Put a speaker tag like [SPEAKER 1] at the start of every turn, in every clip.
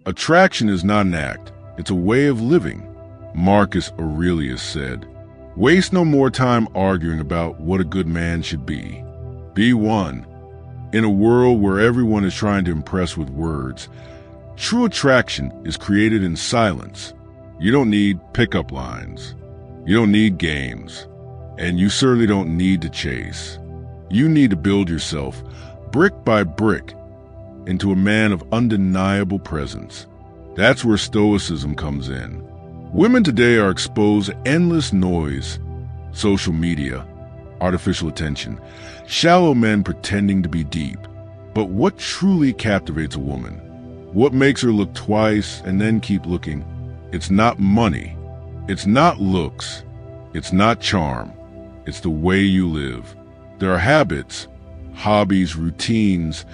[SPEAKER 1] Attraction is not an act, it's a way of living. Marcus Aurelius said, "Waste no more time arguing about what a good man should be. Be one." In a world where everyone is trying to impress with words, true attraction is created in silence. You don't need pickup lines. You don't need games. And you certainly don't need to chase. You need to build yourself, brick by brick, into a man of undeniable presence. That's where Stoicism comes in. Women today are exposed to endless noise, social media, artificial attention, shallow men pretending to be deep. But what truly captivates a woman? What makes her look twice and then keep looking? It's not money. It's not looks. It's not charm. It's the way you live. There are habits, hobbies, routines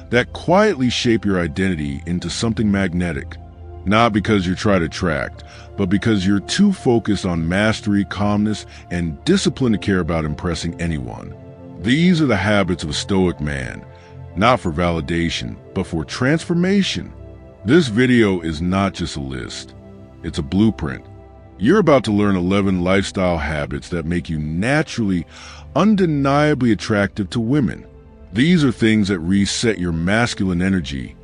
[SPEAKER 1] that quietly shape your identity into something magnetic. Not because you're trying to attract, but because you're too focused on mastery, calmness, and discipline to care about impressing anyone. These are the habits of a Stoic man, not for validation, but for transformation. This video is not just a list. It's a blueprint. You're about to learn 11 lifestyle habits that make you naturally, undeniably attractive to women. These are things that reset your masculine energy,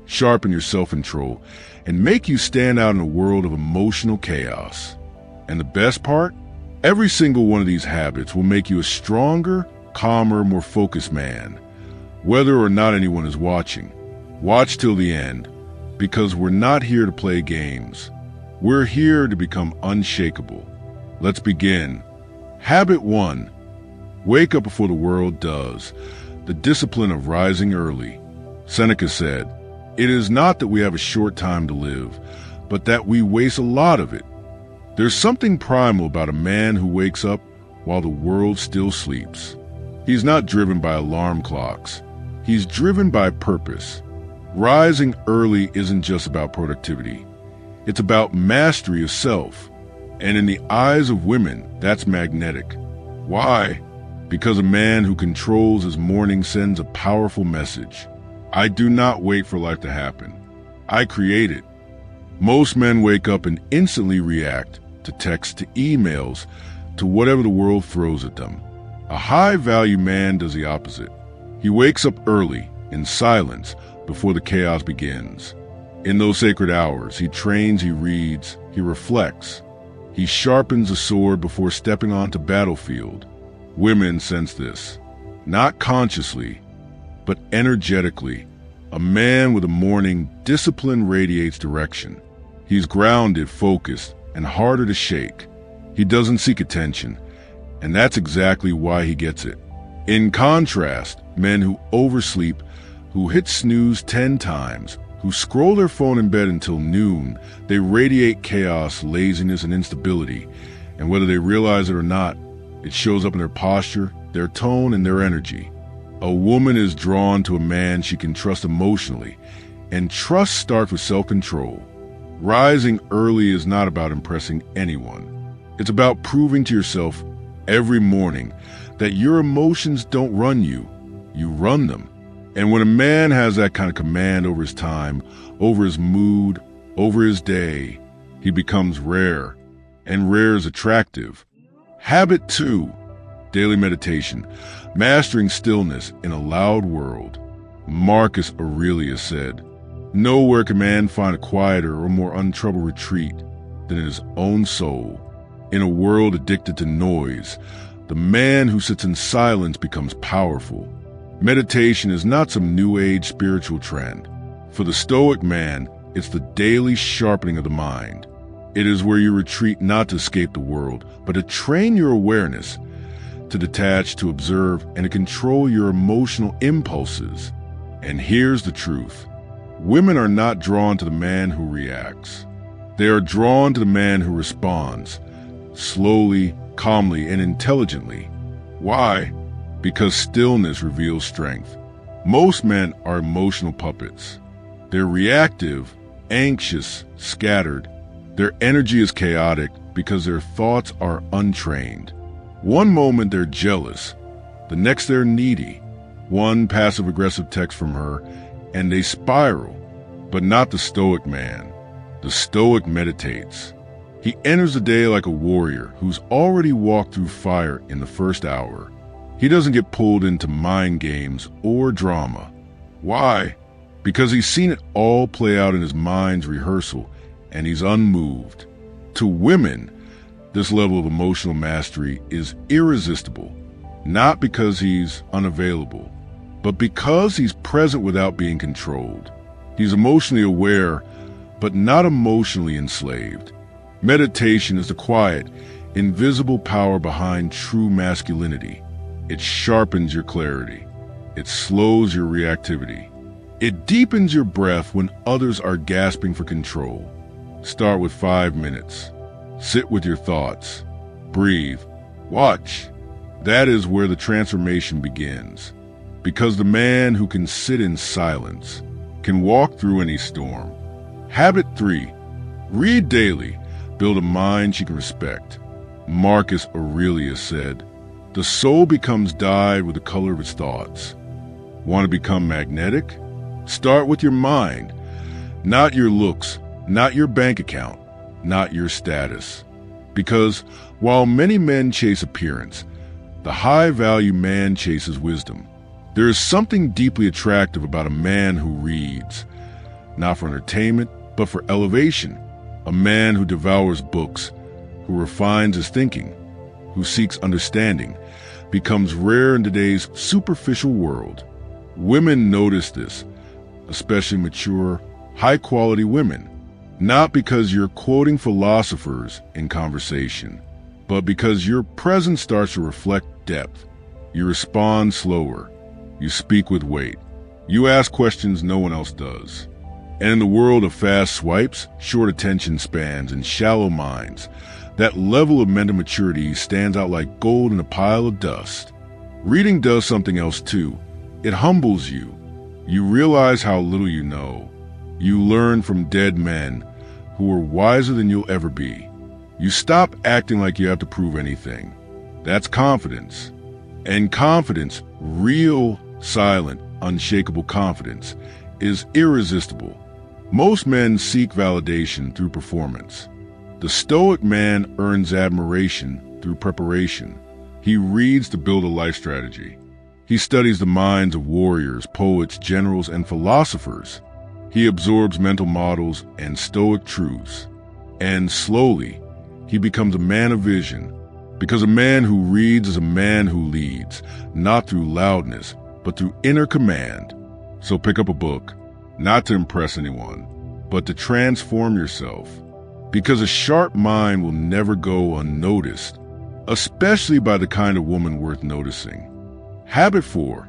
[SPEAKER 1] sharpen your self-control, and make you stand out in a world of emotional chaos. And the best part? Every single one of these habits will make you a stronger, calmer, more focused man. Whether or not anyone is watching, watch till the end, because we're not here to play games. We're here to become unshakable. Let's begin. Habit 1. Wake up before the world does. The discipline of rising early. Seneca said, "It is not that we have a short time to live, but that we waste a lot of it." There's something primal about a man who wakes up while the world still sleeps. He's not driven by alarm clocks. He's driven by purpose. Rising early isn't just about productivity. It's about mastery of self. And in the eyes of women, that's magnetic. Why? Because a man who controls his morning sends a powerful message. I do not wait for life to happen. I create it. Most men wake up and instantly react to texts, to emails, to whatever the world throws at them. A high-value man does the opposite. He wakes up early, in silence, before the chaos begins. In those sacred hours, he trains, he reads, he reflects. He sharpens a sword before stepping onto battlefield. Women sense this, not consciously, but energetically. A man with a morning discipline radiates direction. He's grounded, focused, and harder to shake. He doesn't seek attention, and that's exactly why he gets it. In contrast, men who oversleep, who hit snooze 10 times, who scroll their phone in bed until noon, they radiate chaos, laziness, and instability. And whether they realize it or not, it shows up in their posture, their tone, and their energy. A woman is drawn to a man she can trust emotionally, and trust starts with self-control. Rising early is not about impressing anyone. It's about proving to yourself every morning that your emotions don't run you, you run them. And when a man has that kind of command over his time, over his mood, over his day, he becomes rare, and rare is attractive. Habit 2, daily meditation, mastering stillness in a loud world. Marcus Aurelius said, "Nowhere can man find a quieter or more untroubled retreat than in his own soul." In a world addicted to noise, the man who sits in silence becomes powerful. Meditation is not some new age spiritual trend. For the Stoic man, it's the daily sharpening of the mind. It is where you retreat not to escape the world, but to train your awareness, to detach, to observe, and to control your emotional impulses. And here's the truth. Women are not drawn to the man who reacts. They are drawn to the man who responds, slowly, calmly, and intelligently. Why? Because stillness reveals strength. Most men are emotional puppets. They're reactive, anxious, scattered. Their energy is chaotic because their thoughts are untrained. One moment they're jealous, the next they're needy. One passive-aggressive text from her, and they spiral. But not the Stoic man. The Stoic meditates. He enters the day like a warrior who's already walked through fire in the first hour. He doesn't get pulled into mind games or drama. Why? Because he's seen it all play out in his mind's rehearsal, and he's unmoved. To women, this level of emotional mastery is irresistible, not because he's unavailable, but because he's present without being controlled. He's emotionally aware, but not emotionally enslaved. Meditation is the quiet, invisible power behind true masculinity. It sharpens your clarity. It slows your reactivity. It deepens your breath when others are gasping for control. Start with 5 minutes. Sit with your thoughts. Breathe. Watch. That is where the transformation begins. Because the man who can sit in silence can walk through any storm. Habit 3. Read daily. Build a mind she can respect. Marcus Aurelius said, "The soul becomes dyed with the color of its thoughts." Want to become magnetic? Start with your mind, not your looks, not your bank account, not your status. Because while many men chase appearance, the high-value man chases wisdom. There is something deeply attractive about a man who reads, not for entertainment, but for elevation. A man who devours books, who refines his thinking, who seeks understanding, becomes rare in today's superficial world. Women notice this, especially mature, high-quality women, not because you're quoting philosophers in conversation, but because your presence starts to reflect depth. You respond slower. You speak with weight. You ask questions no one else does. And in the world of fast swipes, short attention spans, and shallow minds, that level of mental maturity stands out like gold in a pile of dust. Reading does something else too. It humbles you. You realize how little you know. You learn from dead men who are wiser than you'll ever be. You stop acting like you have to prove anything. That's confidence. And confidence, real, silent, unshakable confidence, is irresistible. Most men seek validation through performance. The Stoic man earns admiration through preparation. He reads to build a life strategy. He studies the minds of warriors, poets, generals, and philosophers. He absorbs mental models and Stoic truths. And slowly, he becomes a man of vision. Because a man who reads is a man who leads, not through loudness, but through inner command. So pick up a book, not to impress anyone, but to transform yourself. Because a sharp mind will never go unnoticed, especially by the kind of woman worth noticing. Habit 4.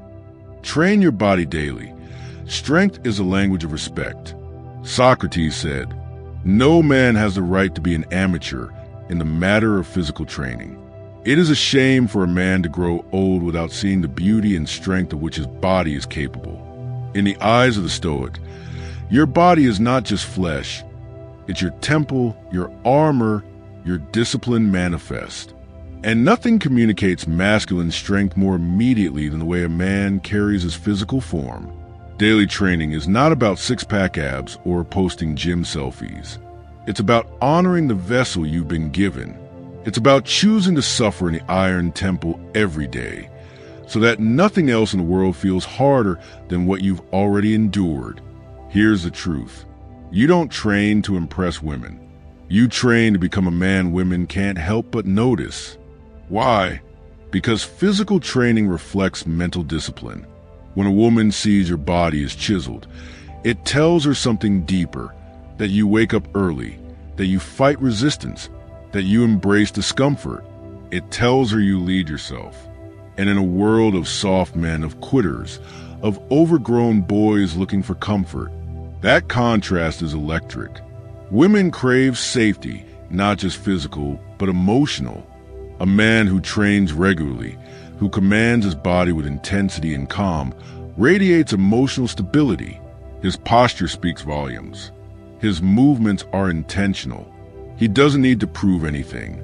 [SPEAKER 1] Train your body daily. Strength is a language of respect. Socrates said, "No man has the right to be an amateur in the matter of physical training." It is a shame for a man to grow old without seeing the beauty and strength of which his body is capable. In the eyes of the Stoic, your body is not just flesh. It's your temple, your armor, your discipline manifest. And nothing communicates masculine strength more immediately than the way a man carries his physical form. Daily training is not about six-pack abs or posting gym selfies. It's about honoring the vessel you've been given. It's about choosing to suffer in the iron temple every day, so that nothing else in the world feels harder than what you've already endured. Here's the truth. You don't train to impress women. You train to become a man women can't help but notice. Why? Because physical training reflects mental discipline. When a woman sees your body is chiseled, it tells her something deeper, that you wake up early, that you fight resistance, that you embrace discomfort. It tells her you lead yourself. And in a world of soft men, of quitters, of overgrown boys looking for comfort, that contrast is electric. Women crave safety, not just physical, but emotional. A man who trains regularly, who commands his body with intensity and calm, radiates emotional stability. His posture speaks volumes. His movements are intentional. He doesn't need to prove anything,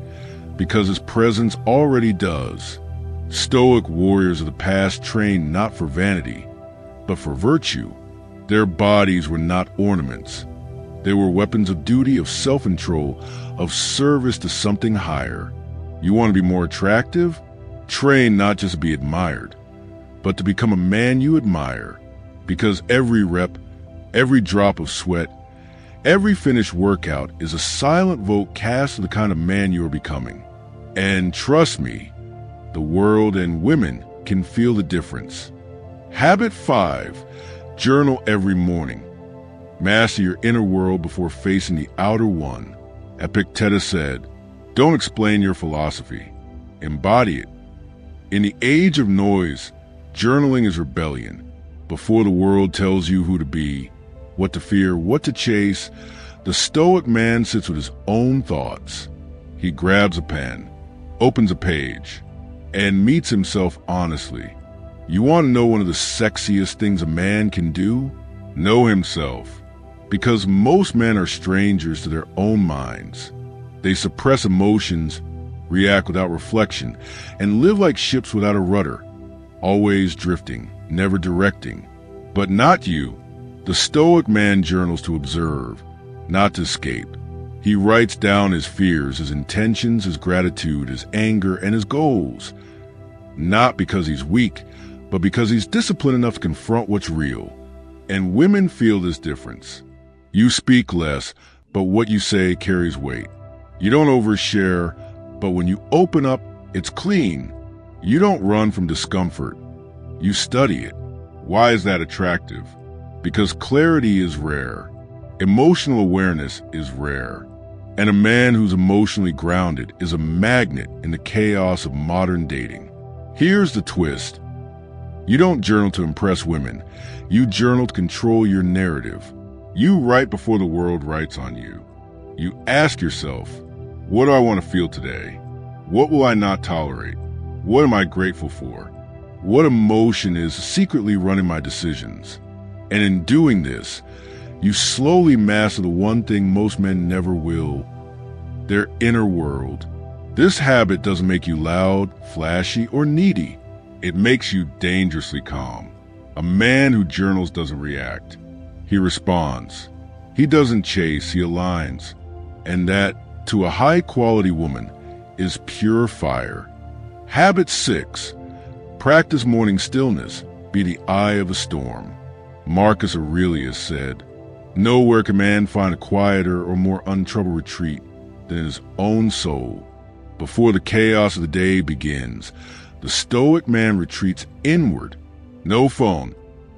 [SPEAKER 1] because his presence already does. Stoic warriors of the past trained not for vanity, but for virtue. Their bodies were not ornaments. They were weapons of duty, of self-control, of service to something higher. You want to be more attractive? Train not just to be admired, but to become a man you admire, because every rep, every drop of sweat, every finished workout is a silent vote cast to the kind of man you are becoming. And trust me, the world and women can feel the difference. Habit 5, journal every morning. Master your inner world before facing the outer one. Epictetus said, "Don't explain your philosophy, embody it." In the age of noise, journaling is rebellion. Before the world tells you who to be, what to fear, what to chase, the Stoic man sits with his own thoughts. He grabs a pen, opens a page, and meets himself honestly. You want to know one of the sexiest things a man can do? Know himself. Because most men are strangers to their own minds. They suppress emotions, react without reflection, and live like ships without a rudder, always drifting, never directing. But not you. The Stoic man journals to observe, not to escape. He writes down his fears, his intentions, his gratitude, his anger, and his goals. Not because he's weak, but because he's disciplined enough to confront what's real. And women feel this difference. You speak less, but what you say carries weight. You don't overshare, but when you open up, it's clean. You don't run from discomfort. You study it. Why is that attractive? Because clarity is rare. Emotional awareness is rare. And a man who's emotionally grounded is a magnet in the chaos of modern dating. Here's the twist. You don't journal to impress women. You journal to control your narrative. You write before the world writes on you. You ask yourself, what do I want to feel today? What will I not tolerate? What am I grateful for? What emotion is secretly running my decisions? And in doing this, you slowly master the one thing most men never will, their inner world. This habit doesn't make you loud, flashy, or needy. It makes you dangerously calm. A man who journals doesn't react. He responds. He doesn't chase, he aligns. And that, to a high-quality woman, is pure fire. Habit 6. Practice morning stillness. Be the eye of a storm. Marcus Aurelius said, "Nowhere can man find a quieter or more untroubled retreat than his own soul." Before the chaos of the day begins, the Stoic man retreats inward. No phone,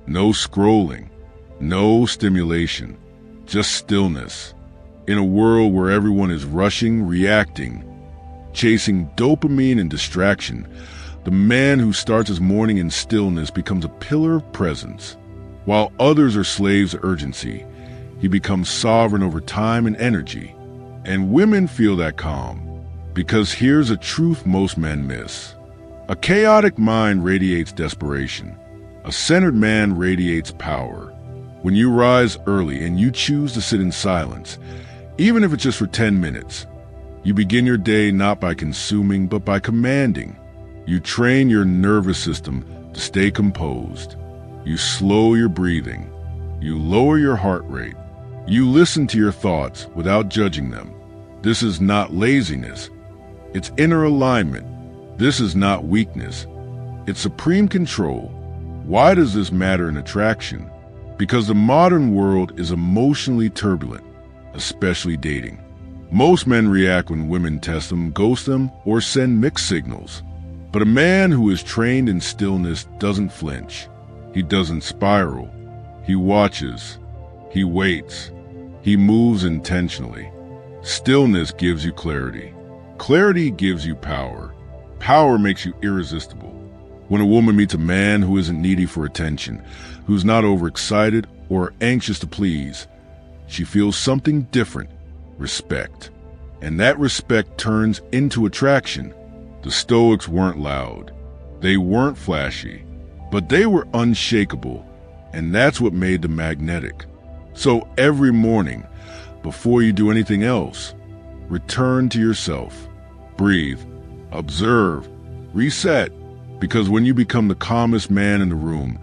[SPEAKER 1] no scrolling, no stimulation, just stillness. In a world where everyone is rushing, reacting, chasing dopamine and distraction, the man who starts his morning in stillness becomes a pillar of presence. While others are slaves to urgency, he becomes sovereign over time and energy. And women feel that calm, because here's a truth most men miss. A chaotic mind radiates desperation. A centered man radiates power. When you rise early and you choose to sit in silence, even if it's just for 10 minutes, you begin your day not by consuming, but by commanding. You train your nervous system to stay composed. You slow your breathing. You lower your heart rate. You listen to your thoughts without judging them. This is not laziness. It's inner alignment. This is not weakness. It's supreme control. Why does this matter in attraction? Because the modern world is emotionally turbulent, especially dating. Most men react when women test them, ghost them, or send mixed signals. But a man who is trained in stillness doesn't flinch. He doesn't spiral. He watches. He waits. He moves intentionally. Stillness gives you clarity. Clarity gives you power. Power makes you irresistible. When a woman meets a man who isn't needy for attention, who's not overexcited or anxious to please, she feels something different, respect. And that respect turns into attraction. The Stoics weren't loud. They weren't flashy, but they were unshakable, and that's what made them magnetic. So every morning, before you do anything else, return to yourself. Breathe, observe, reset, because when you become the calmest man in the room,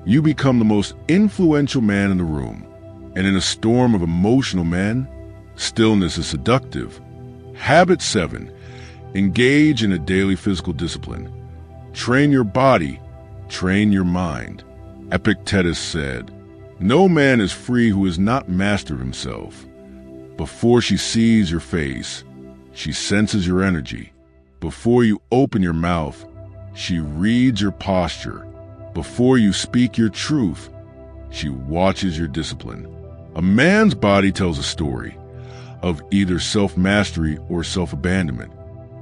[SPEAKER 1] you become the most influential man in the room. And in a storm of emotional men, stillness is seductive. Habit 7. Engage in a daily physical discipline. Train your body, train your mind. Epictetus said, "No man is free who has not mastered himself. Before she sees your face, she senses your energy. Before you open your mouth, she reads your posture. Before you speak your truth, she watches your discipline." A man's body tells a story of either self-mastery or self-abandonment.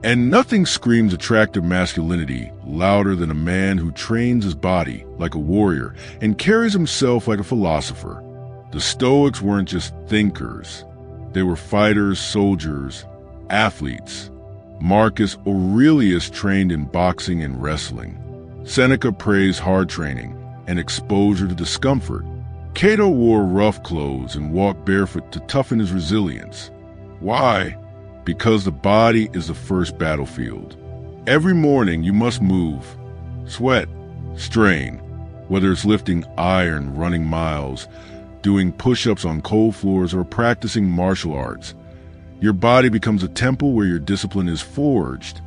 [SPEAKER 1] And nothing screams attractive masculinity louder than a man who trains his body like a warrior and carries himself like a philosopher. The Stoics weren't just thinkers. They were fighters, soldiers, athletes. Marcus Aurelius trained in boxing and wrestling. Seneca praised hard training and exposure to discomfort. Cato wore rough clothes and walked barefoot to toughen his resilience. Why? Because the body is the first battlefield. Every morning you must move, sweat, strain, whether it's lifting iron, running miles, doing push-ups on cold floors, or practicing martial arts. Your body becomes a temple where your discipline is forged.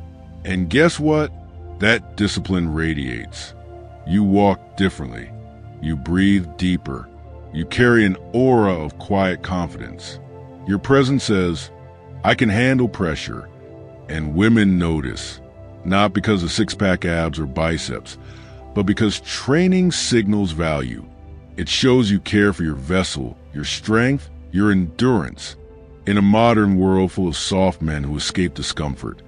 [SPEAKER 1] And guess what? That discipline radiates. You walk differently. You breathe deeper. You carry an aura of quiet confidence. Your presence says, "I can handle pressure," and women notice, not because of six-pack abs or biceps, but because training signals value. It shows you care for your vessel, your strength, your endurance. In a modern world full of soft men who escape discomfort,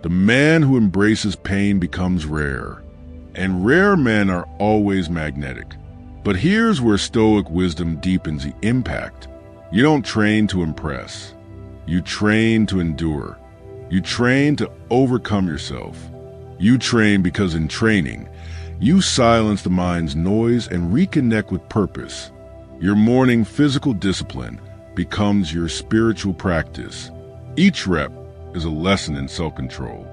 [SPEAKER 1] the man who embraces pain becomes rare. And rare men are always magnetic. But here's where Stoic wisdom deepens the impact. You don't train to impress. You train to endure. You train to overcome yourself. You train because in training, you silence the mind's noise and reconnect with purpose. Your morning physical discipline becomes your spiritual practice. Each rep is a lesson in self-control.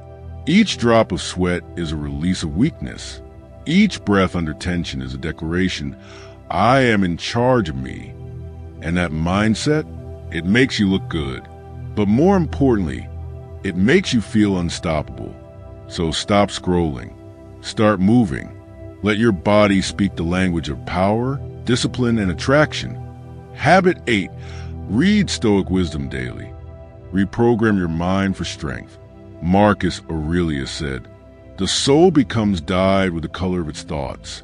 [SPEAKER 1] Each drop of sweat is a release of weakness. Each breath under tension is a declaration, "I am in charge of me." And that mindset, it makes you look good. But more importantly, it makes you feel unstoppable. So stop scrolling. Start moving. Let your body speak the language of power, discipline, and attraction. Habit 8. Read Stoic wisdom daily. Reprogram your mind for strength. Marcus Aurelius said, "The soul becomes dyed with the color of its thoughts."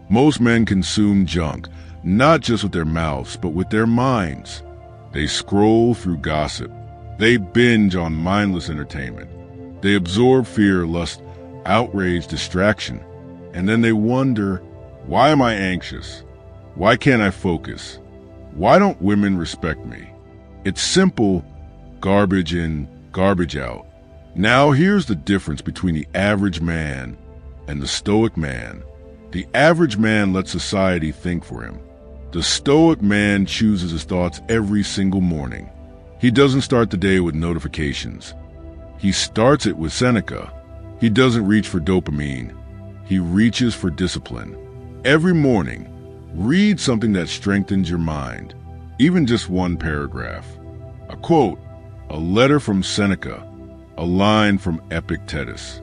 [SPEAKER 1] Most men consume junk, not just with their mouths, but with their minds. They scroll through gossip. They binge on mindless entertainment. They absorb fear, lust, outrage, distraction. And then they wonder, why am I anxious? Why can't I focus? Why don't women respect me? It's simple, garbage in, garbage out. Now here's the difference between the average man and the Stoic man. The average man lets society think for him. The Stoic man chooses his thoughts every single morning. He doesn't start the day with notifications. He starts it with Seneca. He doesn't reach for dopamine. He reaches for discipline. Every morning, read something that strengthens your mind, even just one paragraph. A quote, a letter from Seneca, a line from Epictetus,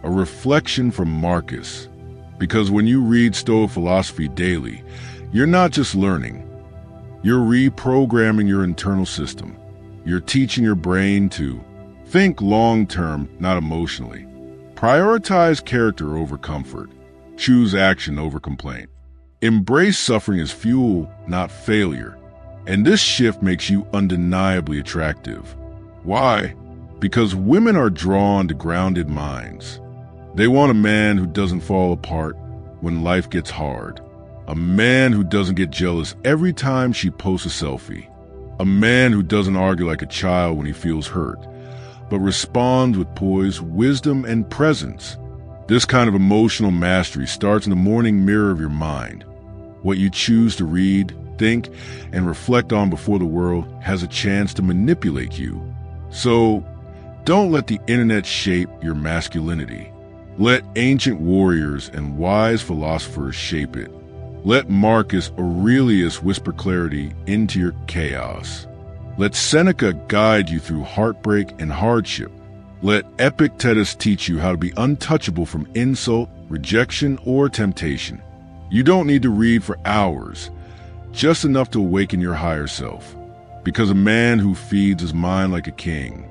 [SPEAKER 1] a reflection from Marcus. Because when you read Stoic philosophy daily, you're not just learning. You're reprogramming your internal system. You're teaching your brain to think long-term, not emotionally. Prioritize character over comfort. Choose action over complaint. Embrace suffering as fuel, not failure. And this shift makes you undeniably attractive. Why? Because women are drawn to grounded minds. They want a man who doesn't fall apart when life gets hard. A man who doesn't get jealous every time she posts a selfie. A man who doesn't argue like a child when he feels hurt, but responds with poise, wisdom, and presence. This kind of emotional mastery starts in the morning mirror of your mind. What you choose to read, think, and reflect on before the world has a chance to manipulate you. So, don't let the internet shape your masculinity. Let ancient warriors and wise philosophers shape it. Let Marcus Aurelius whisper clarity into your chaos. Let Seneca guide you through heartbreak and hardship. Let Epictetus teach you how to be untouchable from insult, rejection, or temptation. You don't need to read for hours, just enough to awaken your higher self. Because a man who feeds his mind like a king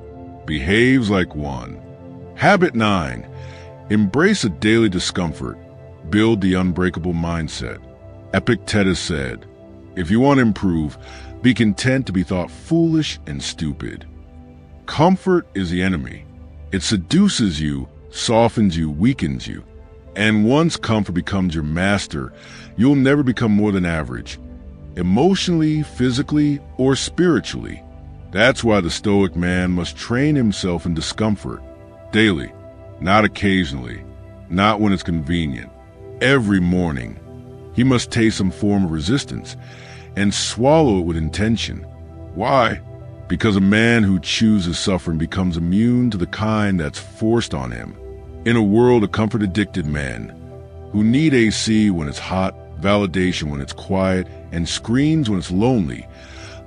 [SPEAKER 1] behaves like one. Habit 9. Embrace a daily discomfort. Build the unbreakable mindset. Epictetus said, if you want to improve, be content to be thought foolish and stupid. Comfort is the enemy. It seduces you, softens you, weakens you. And once comfort becomes your master, you'll never become more than average, emotionally, physically, or spiritually. That's why the Stoic man must train himself in discomfort, daily, not occasionally, not when it's convenient. Every morning, he must taste some form of resistance and swallow it with intention. Why? Because a man who chooses suffering becomes immune to the kind that's forced on him. In a world of comfort-addicted men who need AC when it's hot, validation when it's quiet, and screams when it's lonely,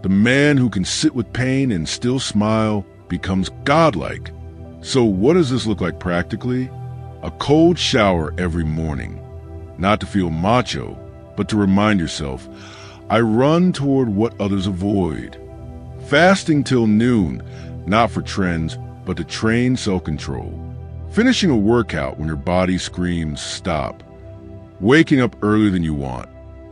[SPEAKER 1] the man who can sit with pain and still smile becomes godlike. So what does this look like practically? A cold shower every morning. Not to feel macho, but to remind yourself, I run toward what others avoid. Fasting till noon, not for trends, but to train self-control. Finishing a workout when your body screams stop. Waking up earlier than you want,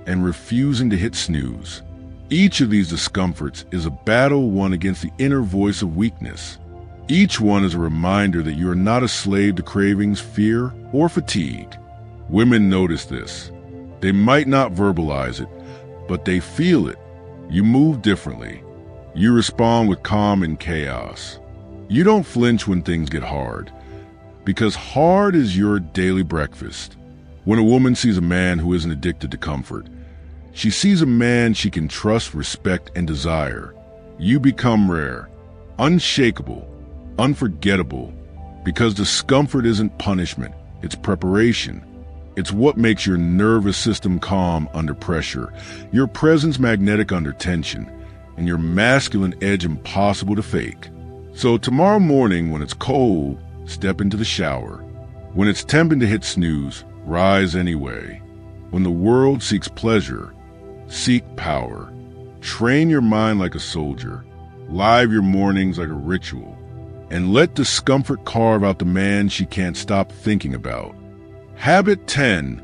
[SPEAKER 1] and refusing to hit snooze. Each of these discomforts is a battle won against the inner voice of weakness. Each one is a reminder that you are not a slave to cravings, fear, or fatigue. Women notice this. They might not verbalize it, but they feel it. You move differently. You respond with calm in chaos. You don't flinch when things get hard, because hard is your daily breakfast. When a woman sees a man who isn't addicted to comfort, she sees a man she can trust, respect, and desire. You become rare, unshakable, unforgettable, because discomfort isn't punishment, it's preparation. It's what makes your nervous system calm under pressure, your presence magnetic under tension, and your masculine edge impossible to fake. So tomorrow morning when it's cold, step into the shower. When it's tempting to hit snooze, rise anyway. When the world seeks pleasure, seek power. Train your mind like a soldier. Live your mornings like a ritual. And let discomfort carve out the man she can't stop thinking about. Habit 10.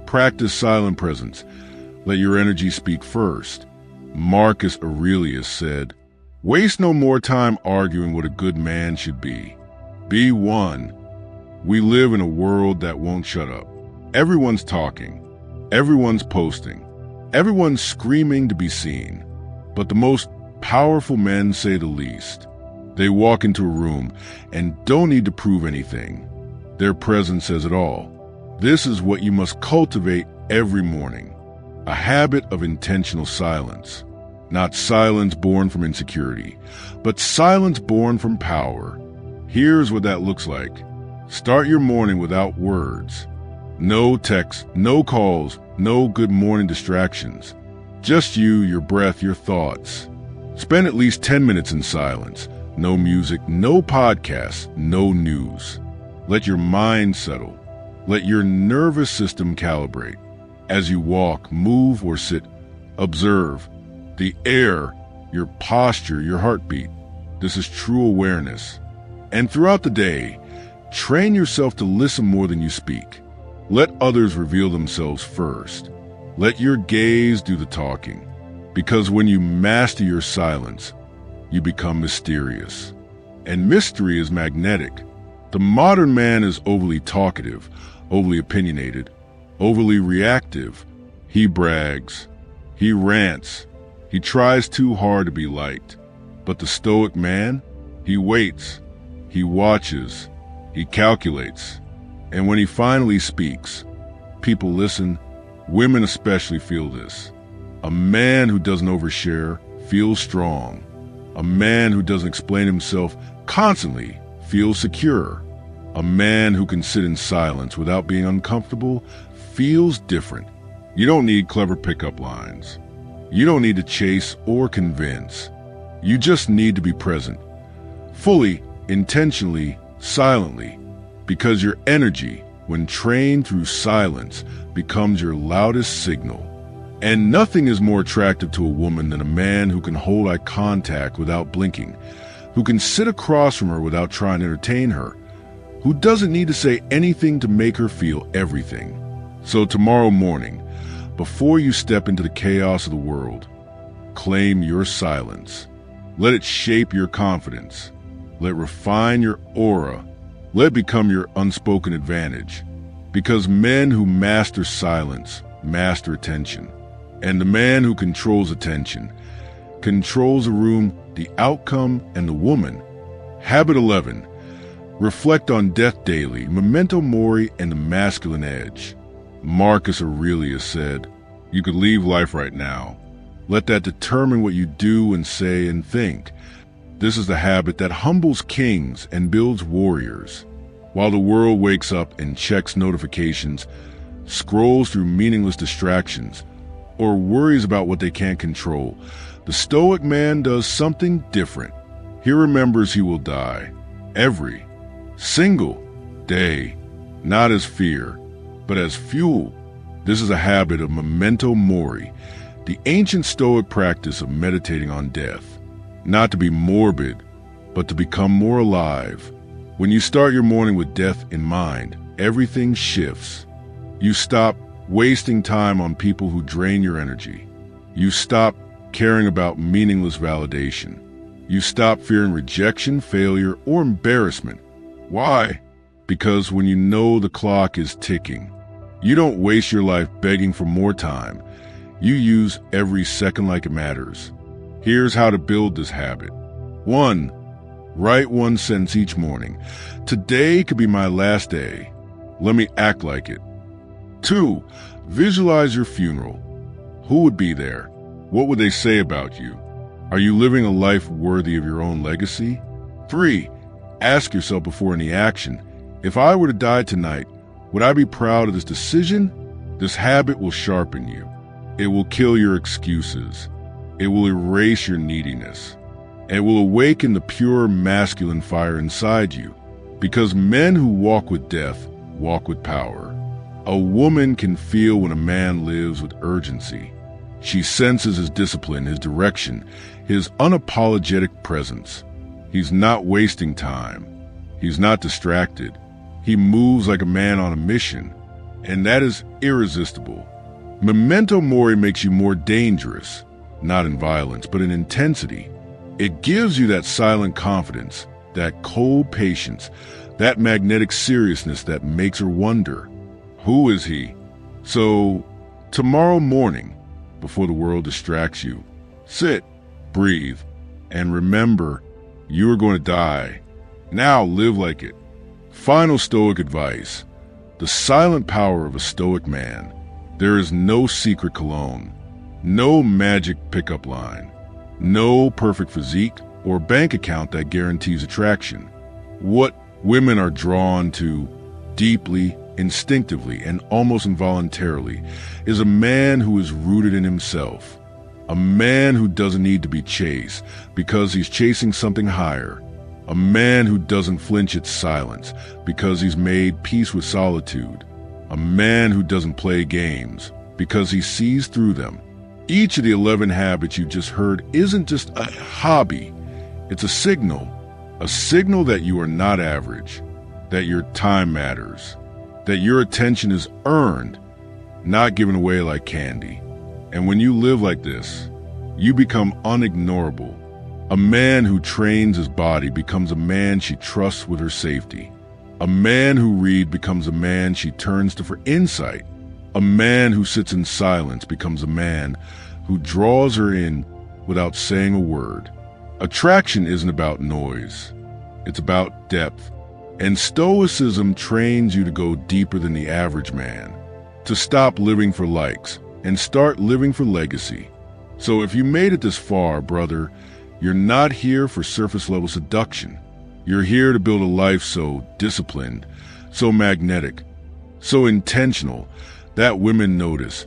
[SPEAKER 1] Practice silent presence. Let your energy speak first. Marcus Aurelius said, waste no more time arguing what a good man should be. Be one. We live in a world that won't shut up. Everyone's talking. Everyone's posting. Everyone's screaming to be seen. But the most powerful men say the least. They walk into a room and don't need to prove anything. Their presence says it all. This is what you must cultivate every morning. A habit of intentional silence. Not silence born from insecurity, but silence born from power. Here's what that looks like. Start your morning without words. No texts, no calls, no good morning distractions. Just you, your breath, your thoughts. Spend at least 10 minutes in silence. No music, no podcasts, no news. Let your mind settle. Let your nervous system calibrate. As you walk, move, or sit, observe the air, your posture, your heartbeat. This is true awareness. And throughout the day, train yourself to listen more than you speak. Let others reveal themselves first. Let your gaze do the talking. Because when you master your silence, you become mysterious. And mystery is magnetic. The modern man is overly talkative, overly opinionated, overly reactive. He brags. He rants. He tries too hard to be liked. But the Stoic man, he waits. He watches. He calculates. And when he finally speaks, people listen. Women especially feel this. A man who doesn't overshare feels strong. A man who doesn't explain himself constantly feels secure. A man who can sit in silence without being uncomfortable feels different. You don't need clever pickup lines. You don't need to chase or convince. You just need to be present, fully, intentionally, silently, because your energy, when trained through silence, becomes your loudest signal. And nothing is more attractive to a woman than a man who can hold eye contact without blinking, who can sit across from her without trying to entertain her, who doesn't need to say anything to make her feel everything. So tomorrow morning, before you step into the chaos of the world, claim your silence. Let it shape your confidence. Let it refine your aura. Let it become your unspoken advantage. Because men who master silence master attention. And the man who controls attention controls the room, the outcome, and the woman. Habit 11. Reflect on death daily, memento mori, and the masculine edge. Marcus Aurelius said, "You could leave life right now. Let that determine what you do and say and think." This is the habit that humbles kings and builds warriors. While the world wakes up and checks notifications, scrolls through meaningless distractions, or worries about what they can't control, the Stoic man does something different. He remembers he will die every single day, not as fear, but as fuel. This is a habit of memento mori, the ancient Stoic practice of meditating on death, not to be morbid, but to become more alive. When you start your morning with death in mind, everything shifts. You stop wasting time on people who drain your energy. You stop caring about meaningless validation. You stop fearing rejection, failure, or embarrassment. Why? Because when you know the clock is ticking, you don't waste your life begging for more time. You use every second like it matters. Here's how to build this habit. 1. Write one sentence each morning. Today could be my last day. Let me act like it. 2. Visualize your funeral. Who would be there? What would they say about you? Are you living a life worthy of your own legacy? 3. Ask yourself before any action, if I were to die tonight, would I be proud of this decision? This habit will sharpen you. It will kill your excuses. It will erase your neediness. It will awaken the pure masculine fire inside you. Because men who walk with death walk with power. A woman can feel when a man lives with urgency. She senses his discipline, his direction, his unapologetic presence. He's not wasting time. He's not distracted. He moves like a man on a mission, and that is irresistible. Memento mori makes you more dangerous, not in violence, but in intensity. It gives you that silent confidence, that cold patience, that magnetic seriousness that makes her wonder, who is he? So, tomorrow morning, before the world distracts you, sit, breathe, and remember, you are going to die. Now live like it. Final Stoic advice. The silent power of a Stoic man. There is no secret cologne, no magic pickup line, no perfect physique or bank account that guarantees attraction. What women are drawn to deeply, instinctively, and almost involuntarily is a man who is rooted in himself. A man who doesn't need to be chased because he's chasing something higher. A man who doesn't flinch at silence because he's made peace with solitude. A man who doesn't play games because he sees through them. Each of the 11 habits you just heard isn't just a hobby. It's a signal that you are not average, that your time matters, that your attention is earned, not given away like candy. And when you live like this, you become unignorable. A man who trains his body becomes a man she trusts with her safety. A man who reads becomes a man she turns to for insight. A man who sits in silence becomes a man who draws her in without saying a word. Attraction isn't about noise. It's about depth. And Stoicism trains you to go deeper than the average man, to stop living for likes and start living for legacy. So if you made it this far, brother, you're not here for surface-level seduction. You're here to build a life so disciplined, so magnetic, so intentional that women notice,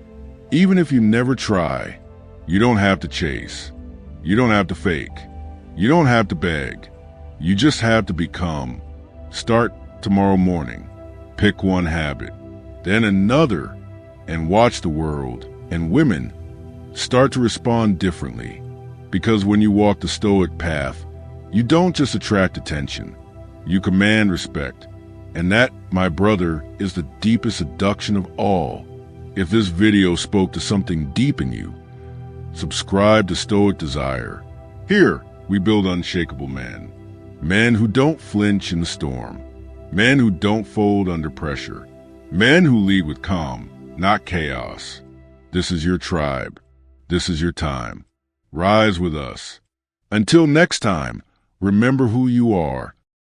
[SPEAKER 1] Even if you never try, you don't have to chase. You don't have to fake. You don't have to beg. You just have to become. Start tomorrow morning. Pick one habit, then another, and watch the world and women start to respond differently. Because when you walk the Stoic path, you don't just attract attention, you command respect. And that, my brother, is the deepest seduction of all. If this video spoke to something deep in you, subscribe to Stoic Desire. Here, we build unshakable men. Men who don't flinch in the storm. Men who don't fold under pressure. Men who lead with calm, not chaos. This is your tribe. This is your time. Rise with us. Until next time, remember who you are